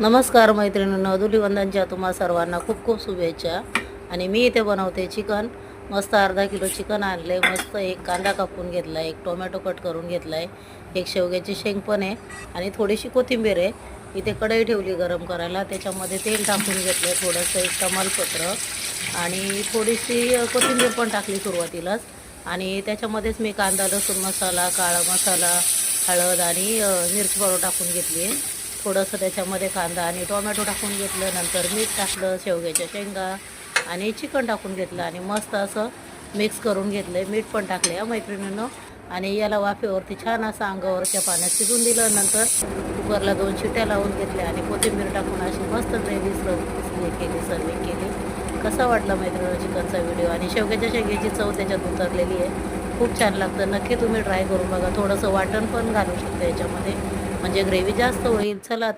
नमस्कार मैत्रिणींनो, धुलिवंदनच्या तुम्हा सर्वांना खूप खूप शुभेच्छा. आणि मी इथे बनवते चिकन. मस्त अर्धा किलो चिकन आणले. मस्त एक कांदा कापून घेतला आहे, एक टोमॅटो कट करून घेतला आहे, एक शेवग्याची शेंग पण आहे आणि थोडीशी कोथिंबीर आहे. इथे कढई ठेवली गरम करायला, त्याच्यामध्ये तेल टाकून घेतलं, थोडंसं एक तमालपत्र आणि थोडीशी कोथिंबीर पण टाकली सुरुवातीलाच. आणि त्याच्यामध्येच मी कांदा, लसूण मसाला, काळा मसाला, हळद आणि मिरची पावडर टाकून घेतली आहे. थोडंसं त्याच्यामध्ये कांदा आणि टोमॅटो टाकून घेतलं, नंतर मीठ टाकलं, शेवग्याच्या शेंगा आणि चिकन टाकून घेतलं आणि मस्त असं मिक्स करून घेतलं आहे. मीठ पण टाकले आहे मैत्रिणींनो. आणि याला वाफेवरती छान असं अंगावरच्या पाण्यात शिजून दिलं. नंतर कुकरला 2 शिट्ट्या लावून घेतल्या आणि कोथिंबीर टाकून अशी मस्त ग्रेव्ही सर्विंग केली. कसा वाटला मैत्रिणींनो चिकनचा व्हिडिओ? आणि शेवग्याच्या शेंगेची चव त्याच्यात उतरलेली आहे. खूप छान लागतं. नक्की तुम्ही ट्राय करून बघा. थोडंसं वाटण पण घालू शकता याच्यामध्ये, म्हणजे ग्रेव्ही जास्त होईल. चला